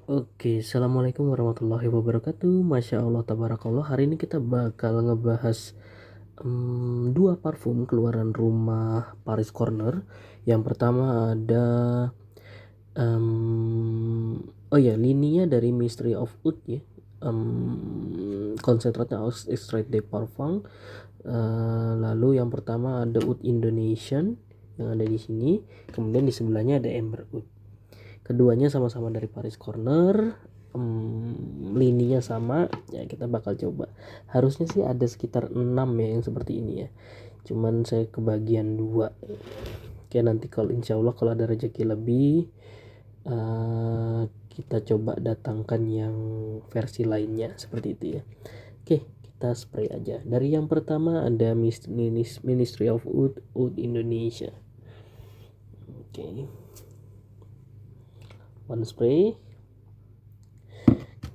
Oke, assalamualaikum warahmatullahi wabarakatuh. Masya Allah, tabarakallah. Hari ini kita bakal ngebahas dua parfum keluaran rumah Paris Corner. Yang pertama ada oh ya, lininya dari Mystery of Oud ya. Konsentratnya Extrait de Parfum. Lalu yang pertama ada Oud Indonesian yang ada di sini. Kemudian di sebelahnya ada Amber Oud. Keduanya sama-sama dari Paris Corner. Lininya sama ya, kita bakal coba. Harusnya sih ada sekitar 6 ya yang seperti ini ya, cuman saya kebagian 2. Oke, nanti kalau insya Allah kalau ada rezeki lebih kita coba datangkan yang versi lainnya seperti itu ya. Oke, kita spray aja. Dari yang pertama ada Ministry of Oud Indonesia. Oke, one spray.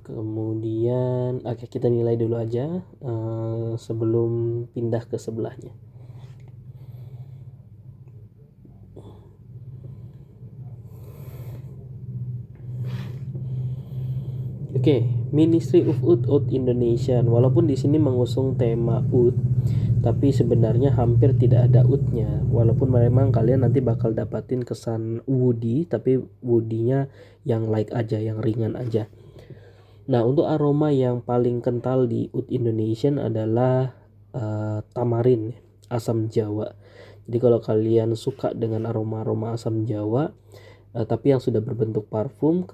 Kemudian oke, kita nilai dulu aja sebelum pindah ke sebelahnya. Oke, Ministry of Oud Indonesia. Walaupun di sini mengusung tema oud, tapi sebenarnya hampir tidak ada oudnya. Walaupun memang kalian nanti bakal dapatin kesan woody, tapi woody-nya yang light aja, yang ringan aja. Nah, untuk aroma yang paling kental di Oud Indonesian adalah tamarin, asam Jawa. Jadi kalau kalian suka dengan aroma-aroma asam Jawa, tapi yang sudah berbentuk parfum,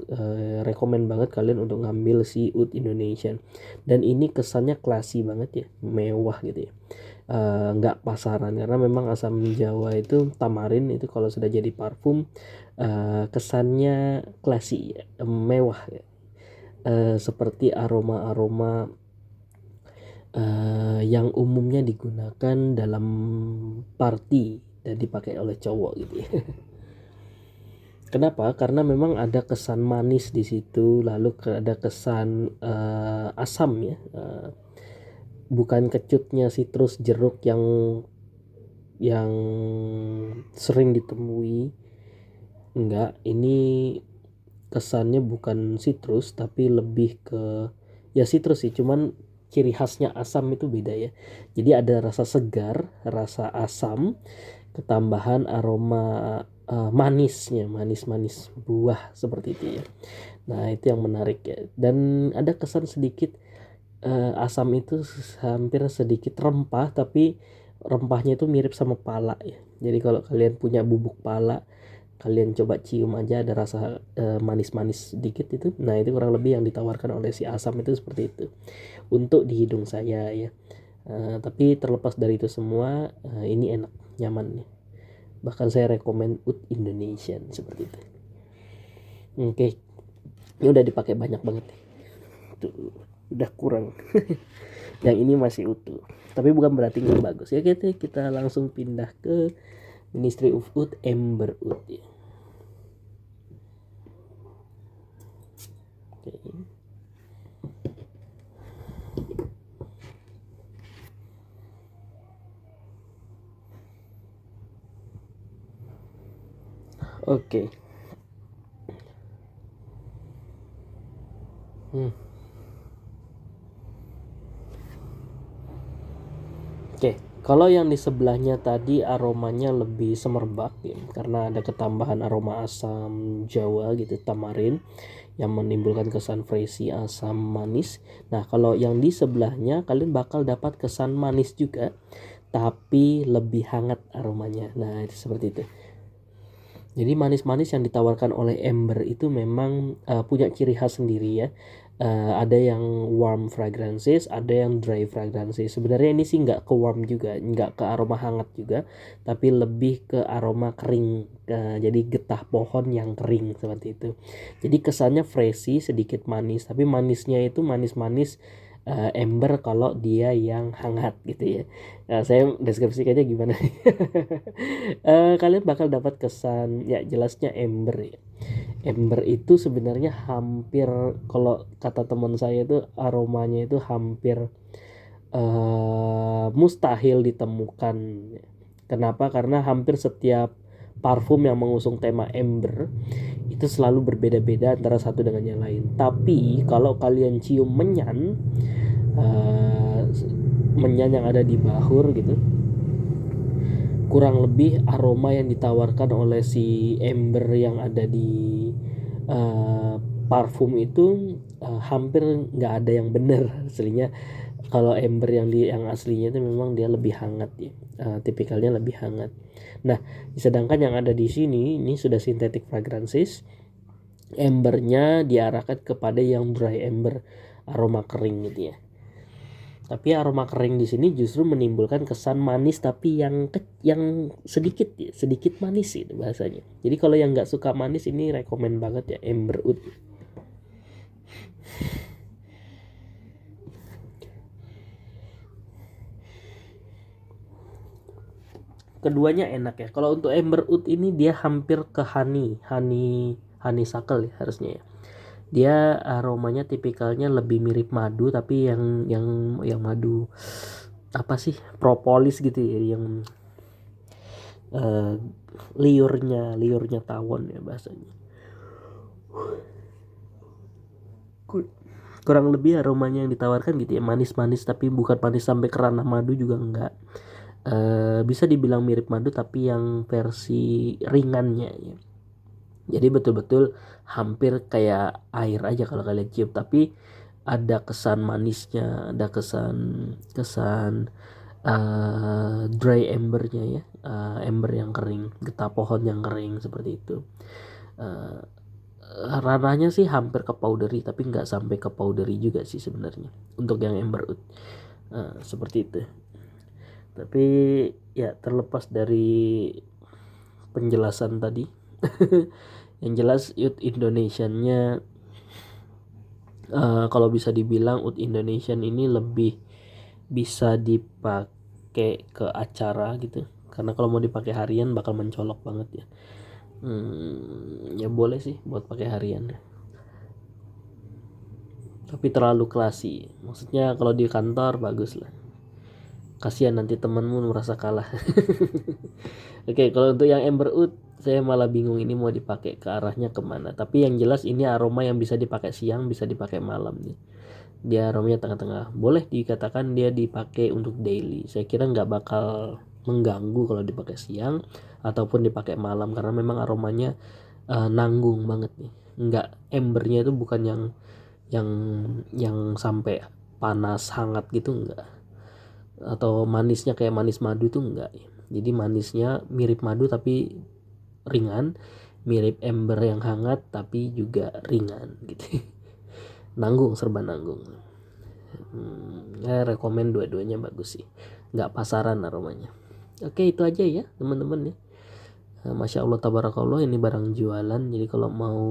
rekomen banget kalian untuk ngambil si Oud Indonesian. Dan ini kesannya classy banget ya, mewah gitu ya. Nggak pasaran, karena memang asam Jawa itu tamarin itu kalau sudah jadi parfum kesannya classy, mewah ya. Seperti aroma-aroma yang umumnya digunakan dalam party dan dipakai oleh cowok gitu ya. Kenapa? Karena memang ada kesan manis di situ, lalu ada kesan asam ya, bukan kecutnya sitrus jeruk yang sering ditemui. Enggak, ini kesannya bukan sitrus tapi lebih ke ya sitrus sih, cuman ciri khasnya asam itu beda ya. Jadi ada rasa segar, rasa asam, ketambahan aroma manisnya, manis-manis buah seperti itu ya. Nah, itu yang menarik ya. Dan ada kesan sedikit asam itu hampir sedikit rempah, tapi rempahnya itu mirip sama pala ya. Jadi kalau kalian punya bubuk pala, kalian coba cium aja ada rasa manis-manis sedikit itu. Nah, itu kurang lebih yang ditawarkan oleh si asam itu seperti itu untuk di hidung saya ya. Tapi terlepas dari itu semua, ini enak, nyaman nih. Bahkan saya rekomen Oud Indonesian seperti itu. Oke, ini udah dipakai banyak banget nih. Tuh, udah kurang. Yang ini masih utuh, tapi bukan berarti nggak bagus ya. Kita langsung pindah ke Ministry of Oud Amber Oud ya. Oke. Oke, kalau yang di sebelahnya tadi aromanya lebih semerbak ya, karena ada ketambahan aroma asam Jawa gitu, tamarin, yang menimbulkan kesan fresh, asam manis. Nah, kalau yang di sebelahnya kalian bakal dapat kesan manis juga, tapi lebih hangat aromanya. Nah, itu seperti itu. Jadi manis-manis yang ditawarkan oleh Amber itu memang punya ciri khas sendiri ya. Ada yang warm fragrances, ada yang dry fragrances. Sebenarnya ini sih nggak ke warm juga, nggak ke aroma hangat juga, tapi lebih ke aroma kering. Jadi getah pohon yang kering seperti itu. Jadi kesannya freshy, sedikit manis, tapi manisnya itu manis-manis Amber kalau dia yang hangat gitu ya. Saya deskripsikannya gimana nih? Kalian bakal dapat kesan ya, jelasnya Amber ya. Amber itu sebenarnya hampir, kalau kata teman saya itu aromanya itu hampir mustahil ditemukan. Kenapa? Karena hampir setiap parfum yang mengusung tema Amber itu selalu berbeda-beda antara satu dengan yang lain. Tapi kalau kalian cium menyan, menyan yang ada di bahur gitu, kurang lebih aroma yang ditawarkan oleh si ember yang ada di parfum itu hampir nggak ada yang benar aslinya. Kalau ember yang aslinya itu memang dia lebih hangat ya, tipikalnya lebih hangat. Nah, sedangkan yang ada di sini ini sudah synthetic fragrances, embernya diarahkan kepada yang dry ember, aroma kering gitu ya. Tapi aroma kering di sini justru menimbulkan kesan manis, tapi yang sedikit ya, sedikit manis itu bahasanya. Jadi kalau yang nggak suka manis ini rekomen banget ya Amber Oud. Keduanya enak ya. Kalau untuk Amber Oud ini dia hampir ke honeysuckle ya harusnya ya. Dia aromanya tipikalnya lebih mirip madu, tapi yang madu apa sih, propolis gitu ya, yang liurnya tawon ya bahasanya. Kurang lebih aromanya yang ditawarkan gitu ya, manis-manis tapi bukan manis sampai ke ranah madu juga enggak. Bisa dibilang mirip madu tapi yang versi ringannya ya. Jadi betul-betul hampir kayak air aja kalau kalian cium, tapi ada kesan manisnya, ada kesan dry embernya ya, ember yang kering, getah pohon yang kering seperti itu. Rananya sih hampir ke powdery, tapi nggak sampai ke powdery juga sih sebenarnya untuk yang Amber Oud. Seperti itu. Tapi ya terlepas dari penjelasan tadi, yang jelas Oud Indonesian-nya kalau bisa dibilang Oud Indonesian ini lebih bisa dipakai ke acara gitu, karena kalau mau dipakai harian bakal mencolok banget ya. Ya boleh sih buat pakai harian, tapi terlalu classy. Maksudnya kalau di kantor bagus lah, kasihan nanti temanmu merasa kalah. Oke, kalau untuk yang Amber Oud saya malah bingung ini mau dipakai ke arahnya kemana. Tapi yang jelas ini aroma yang bisa dipakai siang, bisa dipakai malam nih. Dia aromanya tengah-tengah, boleh dikatakan dia dipakai untuk daily. Saya kira nggak bakal mengganggu kalau dipakai siang ataupun dipakai malam, karena memang aromanya nanggung banget nih. Nggak, embernya itu bukan yang yang sampai panas hangat gitu, enggak, atau manisnya kayak manis madu itu enggak. Jadi manisnya mirip madu tapi ringan, mirip ember yang hangat tapi juga ringan gitu. Nanggung, serba nanggung. Saya rekomen dua-duanya bagus sih, nggak pasaran aromanya. Oke, itu aja ya teman-teman ya. Masya Allah tabarakallah, ini barang jualan, jadi kalau mau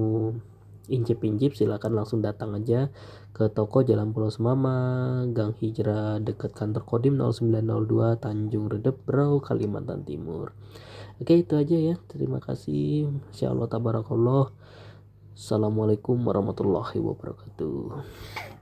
incip-incip silakan langsung datang aja ke toko Jalan Pulau Semama, Gang Hijrah dekat kantor Kodim 0902 Tanjung Redep, Berau, Kalimantan Timur. Oke, itu aja ya, terima kasih. Masya Allah tabarakallah. Assalamualaikum warahmatullahi wabarakatuh.